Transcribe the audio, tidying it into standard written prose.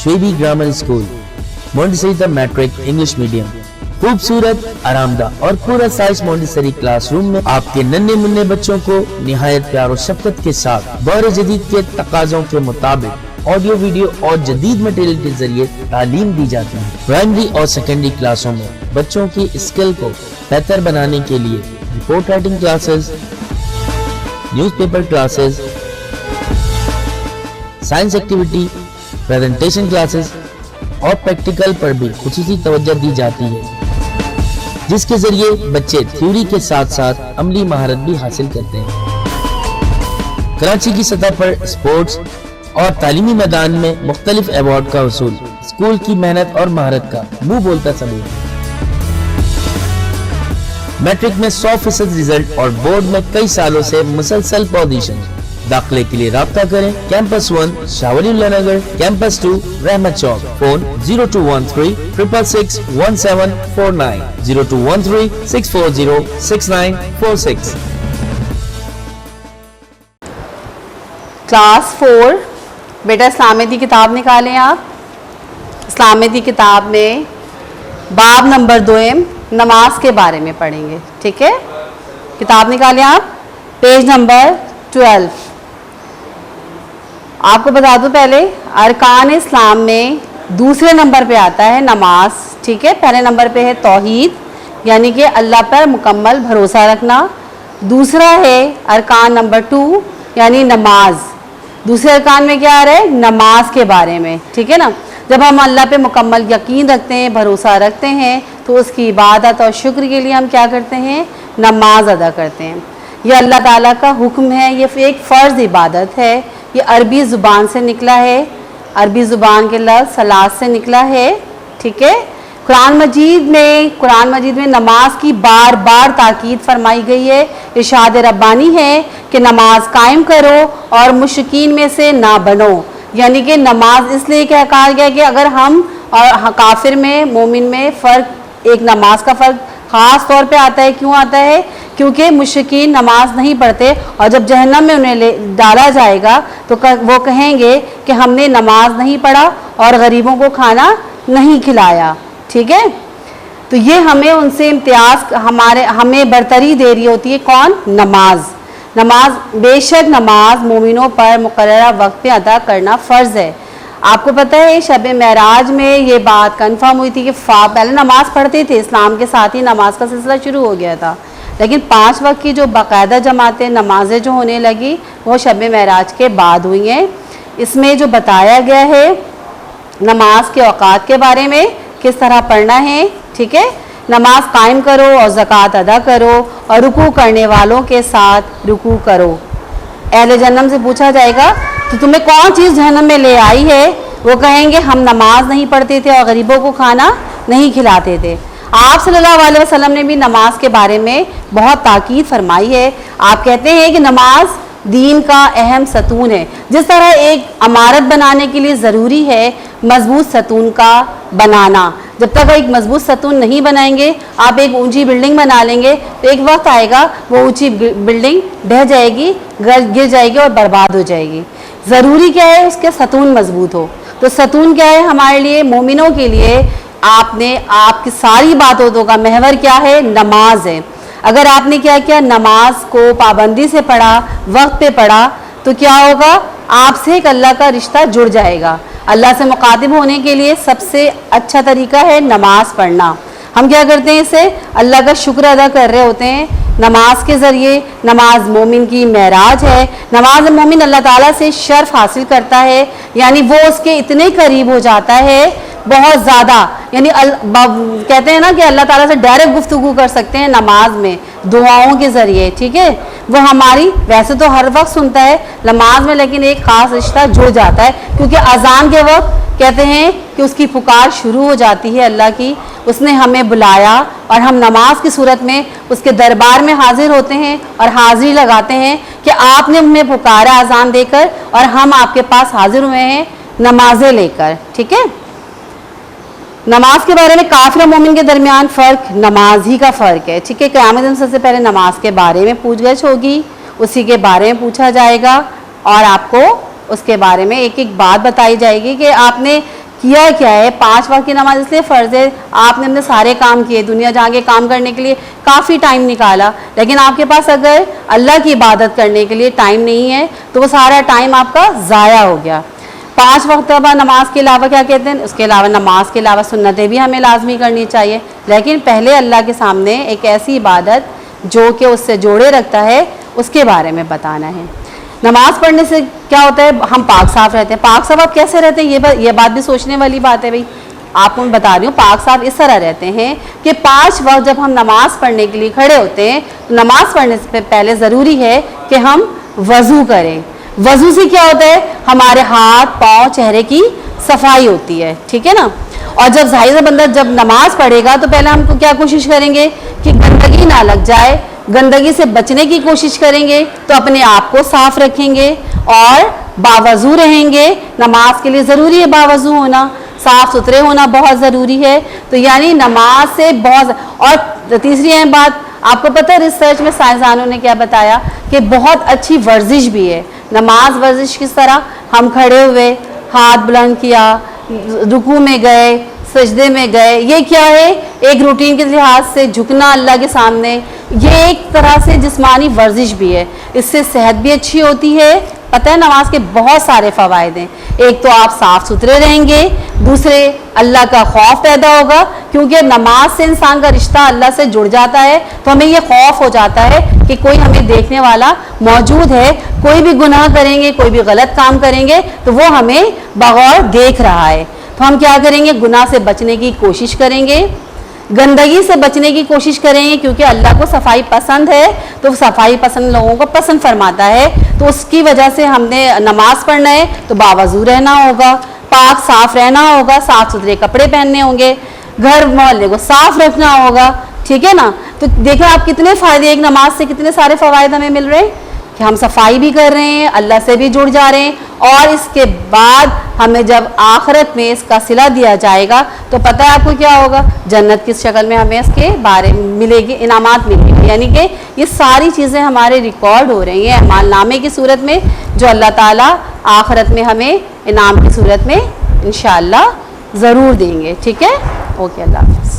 शुएबी grammar school, Montessori matric English medium. खूबसूरत, आरामदाह और पूरा साइज मोंटेसरी क्लासरूम में आपके नन्हे मुन्ने बच्चों को निहायत प्यार और शफकत के साथ दौर जदीद के तकाज़ों के मुताबिक ऑडियो, वीडियो और जदीद मटेरियल के जरिए तालीम दी जाती है। प्राइमरी और सेकेंडरी क्लासों में बच्चों की स्किल को बेहतर बनाने के लिए report writing classes, newspaper classes, science activity, presentation classes और प्रैक्टिकल पर भी खुसूसी तवज्जो दी जाती है, जिसके जरिए बच्चे थ्योरी के साथ साथ अमली महारत भी हासिल करते हैं। कराची की सतह पर स्पोर्ट्स और तालीमी मैदान में मुख्तलिफ अवार्ड का वसूल स्कूल की मेहनत और महारत का मुंह बोलता सबूत है। मैट्रिक में 100% रिजल्ट और बोर्ड में कई सालों से मुसलसल पोजीशन। दाखिले के लिए राब्ता करें कैंपस 1 शाहवलीउल्लाह नगर, कैंपस 2 रहमत चौक। फोन 0213 666 1749, 0213 640 6946। क्लास 4 बेटा इस्लामियत की किताब निकालें आप। इस्लामियत की किताब में बाब नंबर 2 नमाज के बारे में पढ़ेंगे, ठीक है। किताब निकालें आप, पेज नंबर 12। आपको बता दूं पहले, अरकान इस्लाम में दूसरे नंबर पे आता है नमाज, ठीक है। पहले नंबर पे है तौहीद, यानी कि अल्लाह पर मुकम्मल भरोसा रखना। दूसरा है अरकान नंबर 2 यानी नमाज। दूसरे अरकान में क्या आ रहा है? नमाज के बारे में, ठीक है ना। जब हम अल्लाह पे मुकम्मल यकीन रखते हैं, भरोसा रखते हैं, तो उसकी इबादत और शुक्र के लिए हम क्या करते हैं? नमाज अदा करते हैं। ये अल्लाह ताला का हुक्म है, ये एक फ़र्ज़ इबादत है। ये अरबी ज़ुबान से निकला है, अरबी ज़ुबान के लफ्ज़ सलात से निकला है, ठीक है। कुरान मजीद में नमाज की बार बार ताकीद फरमाई गई है। इरशाद रब्बानी है कि नमाज कायम करो और मुशरिकीन में से ना बनो, यानी कि नमाज इसलिए क्या कहा गया कि अगर हम और काफिर में मोमिन में फ़र्क, एक नमाज का फ़र्क ख़ास तौर पे आता है। क्यों आता है? क्योंकि मुशरिकीन नमाज नहीं पढ़ते और जब जहन्नम में उन्हें डाला जाएगा तो वो कहेंगे कि हमने नमाज नहीं पढ़ा और गरीबों को खाना नहीं खिलाया, ठीक है। तो ये हमें उनसे इम्तियाज़, हमें बरतरी दे रही होती है। कौन? नमाज। बेशक नमाज मोमिनों पर मुकर्ररा वक्त पे अदा करना फ़र्ज़ है। आपको पता है शब महराज में ये बात कंफर्म हुई थी कि पहले नमाज पढ़ते थे, इस्लाम के साथ ही नमाज का सिलसिला शुरू हो गया था, लेकिन 5 वक्त की जो बाकायदा जमातें नमाजें जो होने लगी वो शब महराज के बाद हुई हैं। इसमें जो बताया गया है नमाज के औकात के बारे में, किस तरह पढ़ना है, ठीक है। नमाज कायम करो और ज़कात अदा करो और रुकू करने वालों के साथ रुकू करो। अहले जन्नम से पूछा जाएगा तो तुम्हें कौन चीज़ जहन्नम में ले आई है? वो कहेंगे हम नमाज नहीं पढ़ते थे और गरीबों को खाना नहीं खिलाते थे। आप सल्लल्लाहु अलैहि वसल्लम ने भी नमाज के बारे में बहुत ताकीद फरमाई है। आप कहते हैं कि नमाज दीन का अहम सतून है। जिस तरह एक इमारत बनाने के लिए ज़रूरी है मजबूत सतून का बनाना, जब तक एक मजबूत सतून नहीं बनाएंगे, आप एक ऊंची बिल्डिंग बना लेंगे तो एक वक्त आएगा वो ऊंची बिल्डिंग ढह जाएगी, गिर जाएगी और बर्बाद हो जाएगी। ज़रूरी क्या है? उसके सतून मजबूत हो। तो सतून क्या है हमारे लिए, मोमिनों के लिए? आपकी सारी बातों का महवर क्या है? नमाज है। अगर आपने क्या किया? नमाज को पाबंदी से पढ़ा, वक्त पे पढ़ा, तो क्या होगा? आपसे एक अल्लाह का रिश्ता जुड़ जाएगा। अल्लाह से मुखातिब होने के लिए सबसे अच्छा तरीका है नमाज पढ़ना। हम क्या करते हैं? इससे अल्लाह का शुक्र अदा कर रहे होते हैं नमाज के ज़रिए। नमाज मोमिन की मेराज है। नमाज मोमिन अल्लाह ताला से शर्फ हासिल करता है, यानी वो उसके इतने करीब हो जाता है बहुत ज़्यादा, यानी कहते हैं ना कि अल्लाह ताला से डायरेक्ट गुफ्तगू कर सकते हैं नमाज में दुआओं के ज़रिए, ठीक है। वो हमारी वैसे तो हर वक्त सुनता है नमाज में, लेकिन एक ख़ास रिश्ता जुड़ जाता है क्योंकि अजान के वक्त कहते हैं कि उसकी पुकार शुरू हो जाती है अल्लाह की। उसने हमें बुलाया और हम नमाज की सूरत में उसके दरबार में हाजिर होते हैं और हाजिरी लगाते हैं कि आपने हमें पुकारा अजान देकर और हम आपके पास हाजिर हुए हैं नमाजें लेकर, ठीक है। नमाज के बारे में काफिर और मोमिन के दरमियान फ़र्क नमाज ही का फ़र्क है, ठीक है। क़यामत दिन सबसे पहले नमाज के बारे में पूछगछ होगी, उसी के बारे में पूछा जाएगा और आपको उसके बारे में एक एक बात बताई जाएगी कि आपने کیا کیا ہے. 5 وقت کی نماز اس لیے فرض ہے, آپ نے اپنے سارے کام کیے, دنیا جا کے کام کرنے کے لیے کافی ٹائم نکالا, لیکن آپ کے پاس اگر اللہ کی عبادت کرنے کے لیے ٹائم نہیں ہے تو وہ سارا ٹائم آپ کا ضائع ہو گیا. 5 وقت نماز کے علاوہ کیا کہتے ہیں, اس کے علاوہ نماز کے علاوہ سنتیں بھی ہمیں لازمی کرنی چاہیے, لیکن پہلے اللہ کے سامنے ایک ایسی عبادت جو کہ اس سے جوڑے رکھتا ہے اس کے بارے میں بتانا ہے. نماز پڑھنے سے کیا ہوتا ہے, ہم پاک صاف رہتے ہیں. پاک صاف آپ کیسے رہتے ہیں, یہ بات بھی سوچنے والی بات ہے بھائی. آپ کو میں بتا رہی ہوں, پاک صاف اس طرح رہتے ہیں کہ 5 وقت جب ہم نماز پڑھنے کے لیے کھڑے ہوتے ہیں تو نماز پڑھنے سے پہلے ضروری ہے کہ ہم وضو کریں. وضو سے کیا ہوتا ہے, ہمارے ہاتھ پاؤں چہرے کی صفائی ہوتی ہے, ٹھیک ہے نا. اور جب ظاہر سے بندہ جب نماز پڑھے گا تو پہلے ہم کو کیا کوشش کریں گے کہ گندگی نہ لگ جائے, گندگی سے بچنے کی کوشش کریں گے, تو اپنے آپ کو صاف رکھیں گے اور باوضو رہیں گے. نماز کے لیے ضروری ہے باوضو ہونا, صاف ستھرے ہونا بہت ضروری ہے. تو یعنی نماز سے بہت. اور تیسری اہم بات, آپ کو پتہ ہے ریسرچ میں سائنسدانوں نے کیا بتایا کہ بہت اچھی ورزش بھی ہے نماز. ورزش کس طرح, ہم کھڑے ہوئے, ہاتھ بلند کیا, رکوع میں گئے, سجدے میں گئے, یہ کیا ہے, ایک روٹین کے لحاظ سے جھکنا اللہ کے سامنے, یہ ایک طرح سے جسمانی ورزش بھی ہے. اس سے صحت بھی اچھی ہوتی ہے. پتہ ہے نماز کے بہت سارے فوائد ہیں. ایک تو آپ صاف ستھرے رہیں گے, دوسرے اللہ کا خوف پیدا ہوگا, کیونکہ نماز سے انسان کا رشتہ اللہ سے جڑ جاتا ہے تو ہمیں یہ خوف ہو جاتا ہے کہ کوئی ہمیں دیکھنے والا موجود ہے, کوئی بھی گناہ کریں گے, کوئی بھی غلط کام کریں گے تو وہ ہمیں بغور دیکھ رہا ہے. تو ہم کیا کریں گے, گناہ سے بچنے کی کوشش کریں گے, گندگی سے بچنے کی کوشش کریں گے, کیونکہ اللہ کو صفائی پسند ہے تو صفائی پسند لوگوں کو پسند فرماتا ہے. تو اس کی وجہ سے ہم نے نماز پڑھنا ہے تو باوضو رہنا ہوگا, پاک صاف رہنا ہوگا, صاف ستھرے کپڑے پہننے ہوں گے, گھر محلے کو صاف رکھنا ہوگا, ٹھیک ہے نا. تو دیکھیں آپ کتنے فائدے, ایک نماز سے کتنے سارے فوائد ہمیں مل رہے ہیں کہ ہم صفائی بھی کر رہے ہیں, اللہ سے بھی جڑ جا رہے ہیں, اور اس کے بعد ہمیں جب آخرت میں اس کا صلہ دیا جائے گا تو پتہ ہے آپ کو کیا ہوگا, جنت کس شکل میں ہمیں اس کے بارے میں ملے گی, انعامات ملیں گے. یعنی کہ یہ ساری چیزیں ہمارے ریکارڈ ہو رہی ہیں اعمال نامے کی صورت میں, جو اللہ تعالیٰ آخرت میں ہمیں انعام کی صورت میں انشاءاللہ ضرور دیں گے. ٹھیک ہے, اوکے, اللہ حافظ.